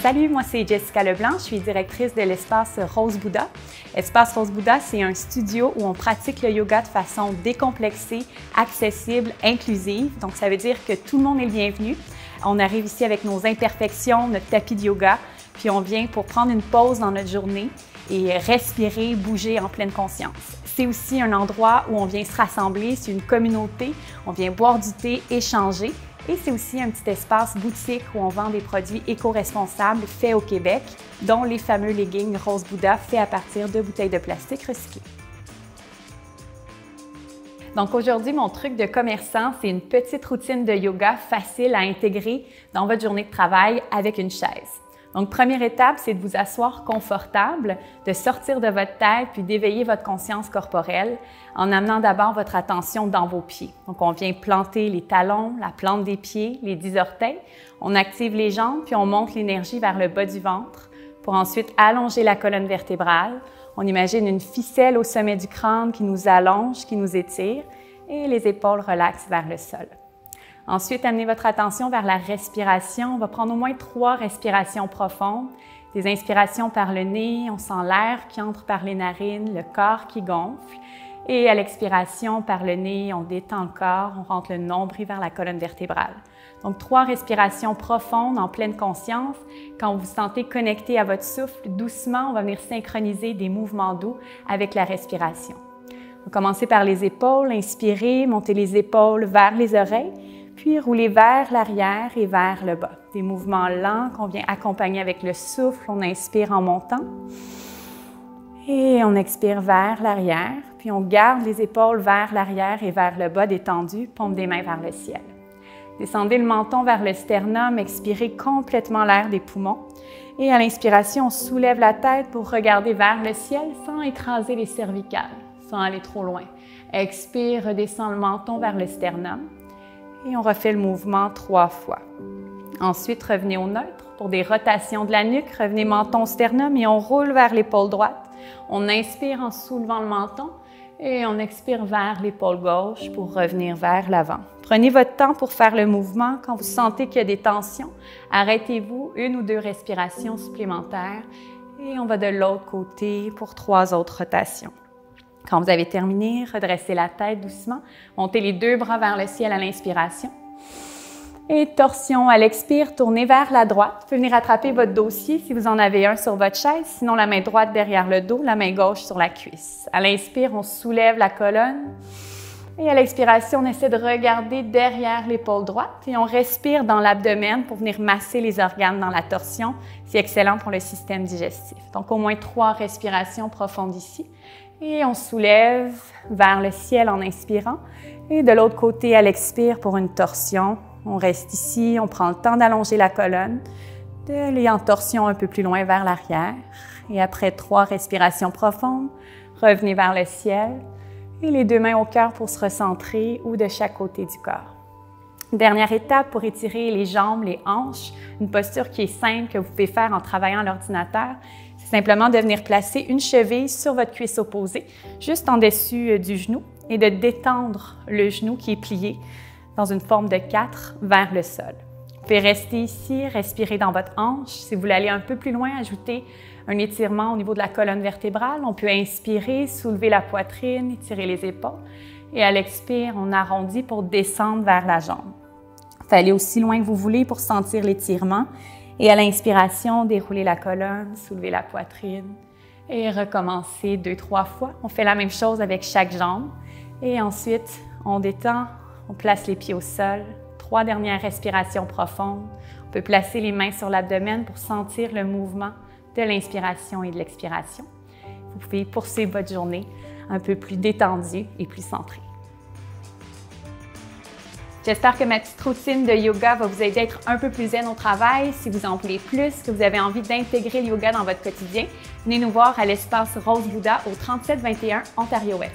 Salut, moi c'est Jessica Leblanc, je suis directrice de l'espace Rose Bouddha. Espace Rose Bouddha, c'est un studio où on pratique le yoga de façon décomplexée, accessible, inclusive. Donc ça veut dire que tout le monde est le bienvenu. On arrive ici avec nos imperfections, notre tapis de yoga, puis on vient pour prendre une pause dans notre journée et respirer, bouger en pleine conscience. C'est aussi un endroit où on vient se rassembler, c'est une communauté, on vient boire du thé, échanger. Et c'est aussi un petit espace boutique où on vend des produits éco-responsables faits au Québec, dont les fameux leggings Rose Bouddha faits à partir de bouteilles de plastique recyclées. Donc aujourd'hui, mon truc de commerçant, c'est une petite routine de yoga facile à intégrer dans votre journée de travail avec une chaise. Donc, première étape, c'est de vous asseoir confortable, de sortir de votre tête puis d'éveiller votre conscience corporelle en amenant d'abord votre attention dans vos pieds. Donc, on vient planter les talons, la plante des pieds, les 10 orteils. On active les jambes puis on monte l'énergie vers le bas du ventre pour ensuite allonger la colonne vertébrale. On imagine une ficelle au sommet du crâne qui nous allonge, qui nous étire et les épaules relaxent vers le sol. Ensuite, amenez votre attention vers la respiration. On va prendre au moins 3 respirations profondes. Des inspirations par le nez, on sent l'air qui entre par les narines, le corps qui gonfle. Et à l'expiration par le nez, on détend le corps, on rentre le nombril vers la colonne vertébrale. Donc 3 respirations profondes en pleine conscience. Quand vous vous sentez connecté à votre souffle, doucement, on va venir synchroniser des mouvements doux avec la respiration. On va commencer par les épaules, inspirez, montez les épaules vers les oreilles. Puis rouler vers l'arrière et vers le bas. Des mouvements lents qu'on vient accompagner avec le souffle. On inspire en montant et on expire vers l'arrière. Puis on garde les épaules vers l'arrière et vers le bas détendues, paume des mains vers le ciel. Descendez le menton vers le sternum, expirez complètement l'air des poumons. Et à l'inspiration, on soulève la tête pour regarder vers le ciel sans écraser les cervicales, sans aller trop loin. Expire, redescend le menton vers le sternum. Et on refait le mouvement 3 fois. Ensuite, revenez au neutre pour des rotations de la nuque. Revenez menton, sternum et on roule vers l'épaule droite. On inspire en soulevant le menton et on expire vers l'épaule gauche pour revenir vers l'avant. Prenez votre temps pour faire le mouvement. Quand vous sentez qu'il y a des tensions, arrêtez-vous 1 ou 2 respirations supplémentaires et on va de l'autre côté pour 3 autres rotations. Quand vous avez terminé, redressez la tête doucement, montez les 2 bras vers le ciel à l'inspiration. Et torsion à l'expire, tournez vers la droite. Vous pouvez venir attraper votre dossier si vous en avez un sur votre chaise, sinon la main droite derrière le dos, la main gauche sur la cuisse. À l'inspire, on soulève la colonne. Et à l'expiration, on essaie de regarder derrière l'épaule droite et on respire dans l'abdomen pour venir masser les organes dans la torsion. C'est excellent pour le système digestif. Donc, au moins 3 respirations profondes ici. Et on soulève vers le ciel en inspirant. Et de l'autre côté, à l'expire pour une torsion. On reste ici, on prend le temps d'allonger la colonne, d'aller en torsion un peu plus loin vers l'arrière. Et après 3 respirations profondes, revenez vers le ciel. Et les 2 mains au cœur pour se recentrer ou de chaque côté du corps. Dernière étape pour étirer les jambes, les hanches, une posture qui est simple que vous pouvez faire en travaillant à l'ordinateur. C'est simplement de venir placer une cheville sur votre cuisse opposée, juste en dessus du genou, et de détendre le genou qui est plié dans une forme de 4 vers le sol. Vous pouvez rester ici, respirer dans votre hanche. Si vous voulez aller un peu plus loin, ajoutez un étirement au niveau de la colonne vertébrale. On peut inspirer, soulever la poitrine, étirer les épaules. Et à l'expire, on arrondit pour descendre vers la jambe. Vous pouvez aller aussi loin que vous voulez pour sentir l'étirement. Et à l'inspiration, dérouler la colonne, soulever la poitrine et recommencer 2-3 fois. On fait la même chose avec chaque jambe. Et ensuite, on détend, on place les pieds au sol. 3 dernières respirations profondes. On peut placer les mains sur l'abdomen pour sentir le mouvement de l'inspiration et de l'expiration. Vous pouvez poursuivre votre journée un peu plus détendue et plus centrée. J'espère que ma petite routine de yoga va vous aider à être un peu plus zen au travail. Si vous en voulez plus, que vous avez envie d'intégrer le yoga dans votre quotidien, venez nous voir à l'espace Rose Bouddha au 3721 Ontario-Ouest.